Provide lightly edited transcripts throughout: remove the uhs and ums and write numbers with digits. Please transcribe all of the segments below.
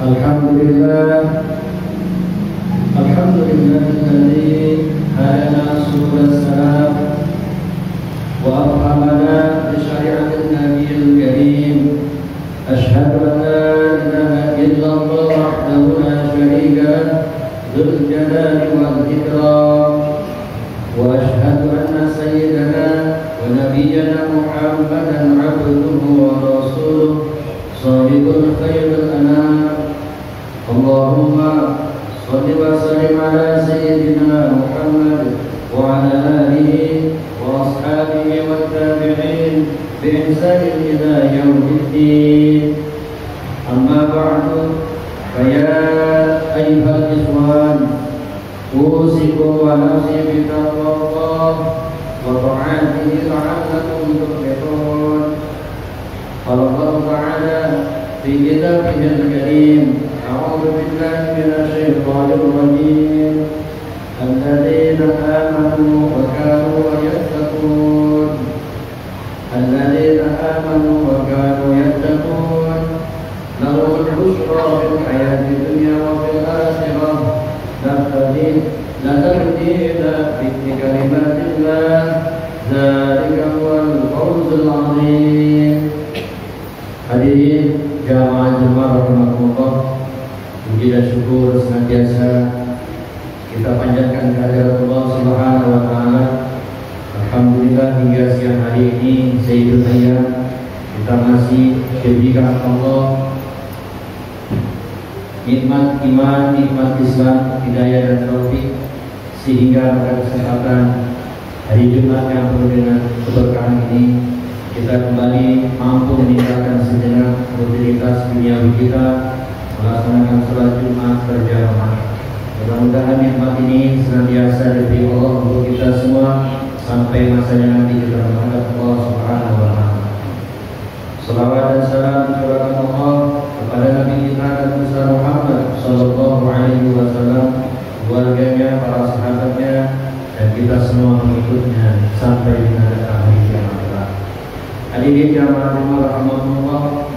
Alhamdulillah, alhamdulillahilladzi hadana subul salam wa arhamana bi syari'atin nabiyil karim. Asyhadu an la ilaha illallah wahdahu la syarika lah, dzul jalali wal ikram. Wa asyhadu anna sayyidana wa nabiyyana Muhammadan abduhu wa rasuluh, shadiqul khairil anam. Allahumma shalli wa sallim ala sayyidina Muhammad wa ala alihi wa ashabihi wa tabi'in bi ihsanin ila yaumiddin. Amma ba'du, fa ya ayyuhal ikhwan, usikum wa nafsi bi taqwallah wa ta'atihi la'allakum tuflihun. Qala Allah ta'ala fi kitabihil karim, a'udzu billahi minasy syaithanir rajim. Alladzina amanu wa kanu yattaqun. Alladzina amanu wa kanu yattaqun. Lahumul busyra fil hayatid dunya wa fil akhirah. La tabdila li kalimatillah. Dzalika huwal fawzul 'azim. Hadirin jamaah rahimakumullah, puji dan syukur senantiasa kita panjatkan kehadirat Allah Subhanahu wa taala. Alhamdulillah hingga siang hari ini Sayyidul Ayyam kita masih diberikan Allah nikmat iman, nikmat Islam, hidayah dan taufik, sehingga pada kesempatan hari Jumat yang penuh dengan keberkahan ini kita kembali mampu meninggalkan sejenak rutinitas duniawi kita, melaksanakan sholat Jumat berjamaah. Mudah-mudahan nikmat ini senantiasa diberi Allah untuk kita semua sampai masanya nanti kita menghadap Allah Subhanahu wa taala. Salawat dan salam dicurahkan Allah kepada Nabi kita dan besar Muhammad sallallahu alaihi wasallam, keluarganya, para sahabatnya, dan kita semua pengikutnya sampai di hari kiamat. Hadirin jamaah rahimakumullah,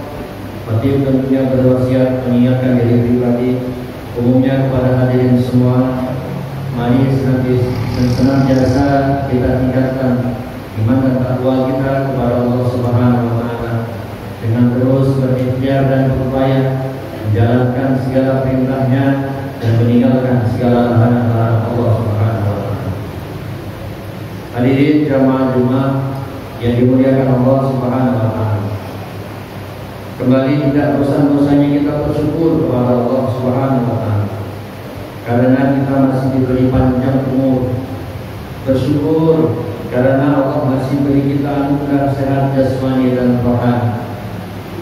Khatib tentunya berwasiat mengingatkan diri pribadi, umumnya kepada hadirin semua, mari senantiasa kita tingkatkan iman dan takwa kita kepada Allah Subhanahu wa taala dengan terus berikhtiar dan berupaya menjalankan segala perintahnya dan meninggalkan segala larangan Allah Subhanahu wa taala. Hadirin jamaah Jumat yang dimuliakan Allah Subhanahu wa taala, kembali tidak bosan-bosannya kita bersyukur kepada Allah Subhanahu wa taala karena kita masih diberi panjang umur, bersyukur karena Allah masih beri kita anugerah sehat jasmani dan rohani,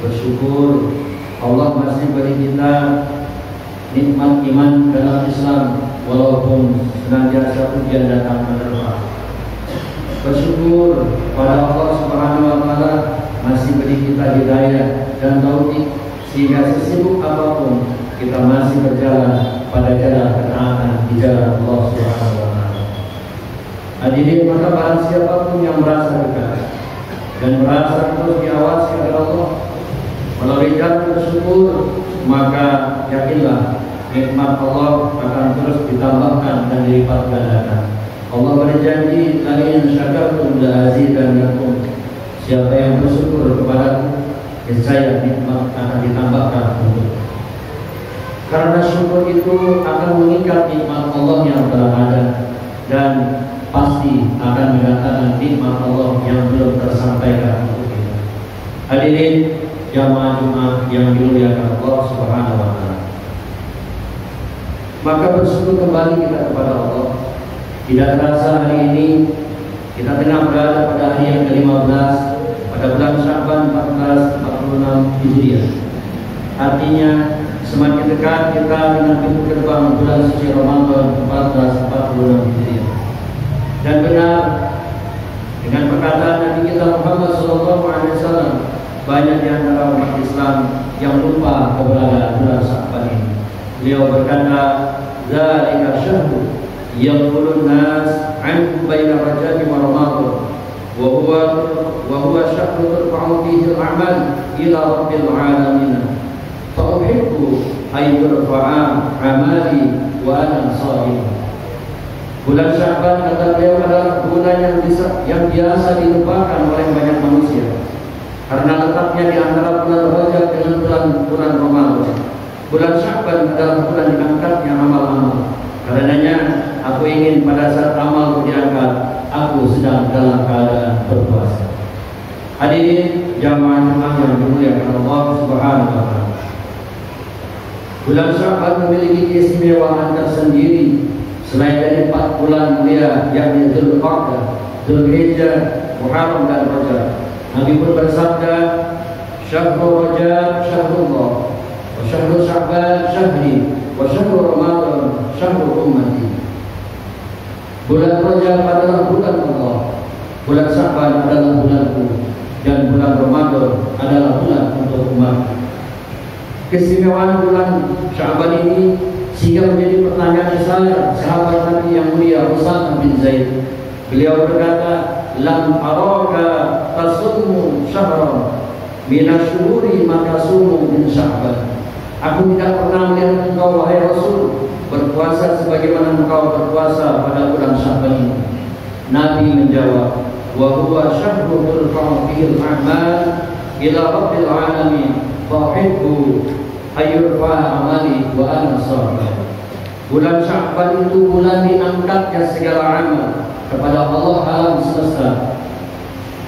bersyukur Allah masih beri kita nikmat iman dalam Islam walaupun senantiasa ujian datang menerpa. Bersyukur pada Allah Subhanahu wa taala masih beri kita hidayah dan taufik sehingga sesibuk apapun kita masih berjalan pada jalan ketaatan di jalan Allah Subhanahu wa taala. Hadirin, maka barang siapapun yang merasa dekat dan merasa terus diawasi oleh Allah melalui jalan bersyukur, maka yakinlah nikmat Allah akan terus ditambahkan dan dilipat gandakan. Allah berjanji, "La'in syakartum la'azidannakum." Siapa yang bersyukur kepadaku, niscaya nikmat akan ditambahkan untukmu. Karena syukur itu akan mengikat nikmat Allah yang telah ada dan pasti akan mendatangkan nikmat Allah yang belum tersampaikan untuk kita. Hadirin jamaah Jumat yang dimuliakan Allah Subhanahu wa taala, maka bersyukur kembali kita kepada Allah. Tidak terasa hari ini kita tengah berada pada hari yang ke-15 pada bulan Sya'ban 1446 Hijriah. Artinya semakin dekat kita dengan pintu gerbang bulan suci Ramadan 1446 Hijriah. Dan benar dengan perkataan Nabi kita Muhammad SAW, banyak di antara umat Islam yang lupa keberadaan bulan Sya'ban ini. Beliau berkata, "Dzalika syahru yaqulun nas an baina Rajab wa Ramadan wa huwa syahru turfa'u fihi al-a'mal ila rabbil alamin fa'uhibbu ayyurfa'a amali wa ana sha'im. Bulan Sya'ban kata beliau adalah bulan yang biasa dilupakan oleh banyak manusia karena letaknya di antara bulan Rajab dengan bulan Ramadan. Bulan Sya'ban adalah bulan diangkatnya amal-amal. Karenanya aku ingin pada saat amalku diangkat, aku sedang dalam keadaan berpuasa. Hadirin jamaah yang dimuliakan Allah Subhanahu wa taala. Bulan Sya'ban memiliki keistimewaan tersendiri selain dari 4 bulan mulia yakni Dzulqa'dah, Dzulhijjah, Muharram dan Rajab. Nabi pun bersabda, "Syahrul Rajab syahrullah, wa syahrul Sya'ban syahri, wa syahrul Ramadan syahrul ummati." Bulan Rajab adalah bulan Allah, bulan Sya'ban adalah bulanku, dan bulan Ramadan adalah bulan untuk umat. Keistimewaan bulan Sya'ban ini sehingga menjadi pertanyaan besar sahabat Nabi yang mulia Usamah bin Zaid. Beliau berkata, "Lam araka tasummu syahran min asyhuri ma tasumu min Sya'ban." Aku tidak pernah melihat engkau wahai Rasul berpuasa sebagaimana engkau berpuasa pada bulan Sya'ban ini. Nabi menjawab, "Wa huwa syahrul turfa'u fihi al-a'mal ila rabbil alamin fa uhibbu ayyurfa'a amali wa ana sha'im." Bulan Sya'ban itu bulan diangkatnya segala amal kepada Allah alam semesta,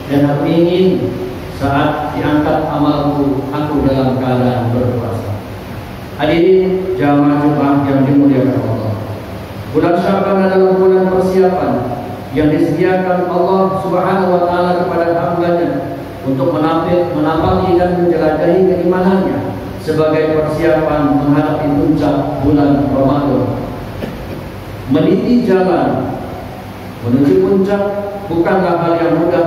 dan aku ingin saat diangkat amalku, aku dalam keadaan berpuasa. Hadirin jamaah yang dimuliakan Allah, bulan Sya'ban adalah bulan persiapan yang disediakan Allah Subhanahu wa taala kepada hambanya untuk menapaki dan menjelajahi keimanannya sebagai persiapan menghadapi puncak bulan Ramadan. Meniti jalan menuju puncak bukanlah hal yang mudah,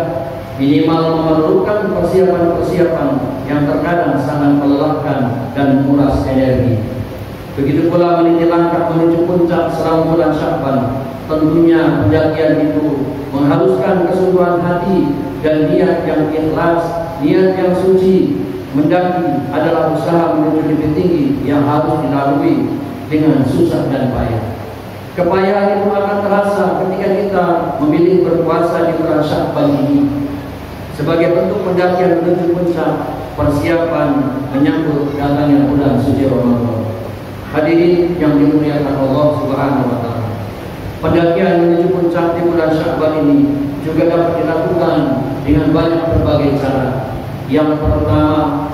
minimal memerlukan persiapan-persiapan yang terkadang sangat melelahkan dan menguras energi. Begitu pula meniti langkah menuju puncak selama bulan Sya'ban. Tentunya pendakian itu mengharuskan kesungguhan hati dan niat yang ikhlas, niat yang suci. Mendaki adalah usaha menuju lebih tinggi yang harus dilalui dengan susah dan payah. Kepayahan itu akan terasa ketika kita memilih berpuasa di bulan Sya'ban ini sebagai bentuk pendakian menuju puncak, persiapan menyambut datangnya bulan suci Ramadan. Hadirin yang dimuliakan Allah Subhanahu wa taala, pendakian menuju puncak di bulan Sya'ban ini juga dapat dilakukan dengan banyak berbagai cara. Yang pertama,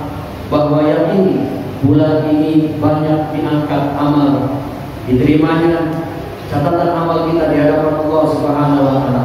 bahwa yakini bulan ini banyak diangkat amal, diterimanya catatan amal kita di hadapan Allah Subhanahu wa taala.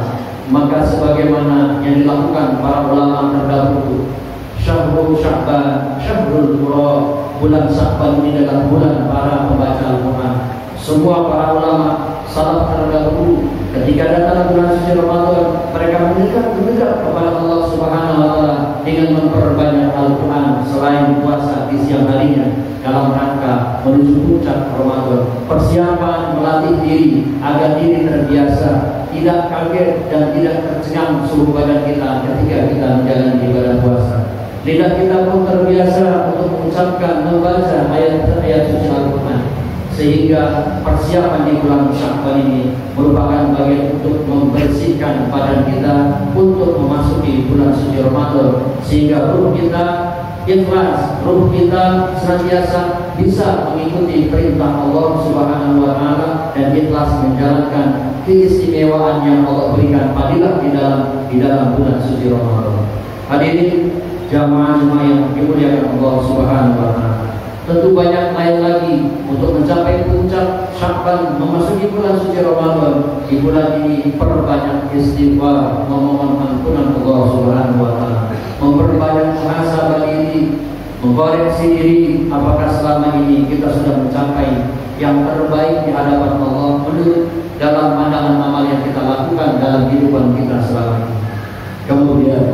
Maka sebagaimana yang dilakukan para ulama terdahulu, Syahrul Sya'ban, Syahrul Qura, bulan Sya'ban ini adalah bulan para pembaca Al-Quran. Semua para ulama salaf terdahulu ketika datang bulan suci Ramadan, mereka mendekat kepada Allah Subhanahu wa taala dengan memperbanyak Al-Quran selain puasa di siang harinya dalam rangka menuju puncak Ramadan. Persiapan melatih diri agar diri terbiasa, tidak kaget dan tidak tercengang suhu badan kita ketika kita menjalani ibadah puasa. Lidah kita pun terbiasa untuk mengucapkan, membaca ayat-ayat suci Al-Quran, sehingga persiapan di bulan Sya'ban ini merupakan bagian untuk membersihkan badan kita untuk memasuki bulan suci Ramadan, sehingga ruh kita ikhlas, ruh kita senantiasa bisa mengikuti perintah Allah Subhanahu wa taala dan ikhlas menjalankan keistimewaan yang Allah berikan padilah di dalam bulan suci Ramadan. Hadirin jamaah yang dimuliakan Allah Subhanahu wa taala, tentu banyak lain lagi untuk mencapai puncak Sya'ban, memasuki bulan suci Ramadan. Di bulan ini perbanyak istighfar, memohon ampunan Allah Subhanahu wa taala, memperbanyak muhasabah diri, mengkoreksi diri apakah selama ini kita sudah mencapai yang terbaik di hadapan Allah menurut dalam pandangan amal yang kita lakukan dalam kehidupan kita selama ini. Kemudian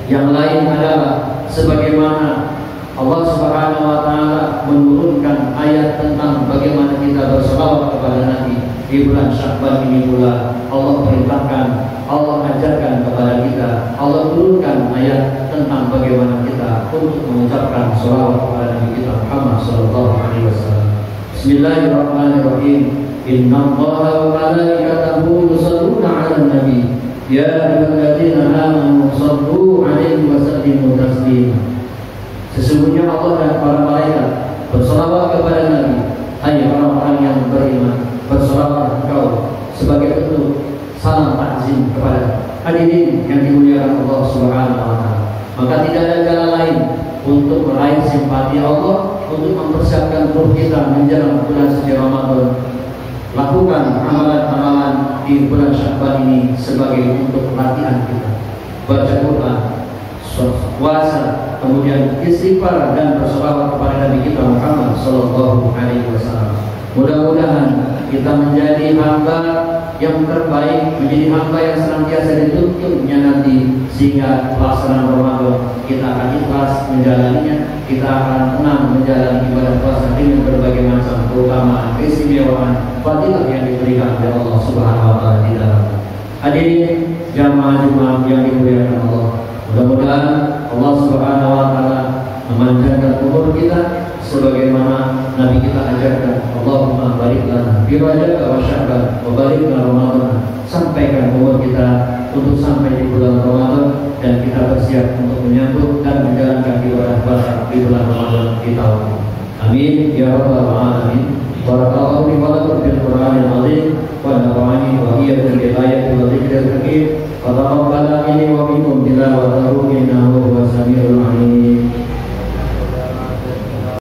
yang lain adalah sebagaimana Allah Subhanahu wa taala menurunkan ayat tentang bagaimana kita berselawat kepada Nabi di bulan Sya'ban ini pula. Allah perintahkan, Allah ajarkan kepada kita, Allah turunkan ayat tentang bagaimana kita untuk mengucapkan shalawat kepada Nabi kita Muhammad sallallahu alaihi wasallam. Bismillahirrahmanirrahim. Innallaha wa malaikatahu yusholluna 'alan nabi. Ya ayyuhalladzina amanu shallu 'alaihi wa sallimu taslima. Sesungguhnya Allah dan para malaikat berselawat kepada Nabi. Hai orang-orang yang beriman, berselawat engkau sebagai bentuk salam takzim kepada hadirin yang dimuliakan Allah Subhanahu wa taala. Maka tidak ada jalan lain untuk meraih simpati Allah, untuk mempersiapkan ruh kita menjelang bulan suci Ramadan. Lakukan amalan-amalan di bulan Sya'ban ini sebagai untuk latihan kita. Baca Quran, puasa, kemudian istighfar dan berselawat kepada Nabi kita Muhammad sallallahu alaihi wasallam. Mudah-mudahan kita menjadi hamba yang terbaik, menjadi hamba yang senantiasa dituntutnya nanti, sehingga pelaksanaan Ramadan kita akan ikhlas menjalaninya, kita akan tenang menjalani ibadah puasa dengan berbagai macam keutamaan, keistimewaan, fadilah yang diberikan oleh Allah Subhanahu wa taala di dalam. Hadirin jamaah Jumat yang dimuliakan Allah, mudah-mudahan Allah Subhanahu wa taala memanjangkan umur kita sebagaimana Nabi kita ajarkan. Allahumma barik lana fi Rajab wa Sya'ban wa barik lana Ramadan. Sampaikan umur kita untuk sampai di bulan Ramadan dan kita bersiap untuk menyambut dan menjalankan ibadah puasa di bulan Ramadan di tahun ini. Amin ya rabbal alamin. Barakallahu fi wa lakum fil Qur'anil azim wa nafa'ani wa iyyakum bil ayati wa dzikril hakim. Wa taqabbal minni wa minkum tilawatahu innahu huwas samiul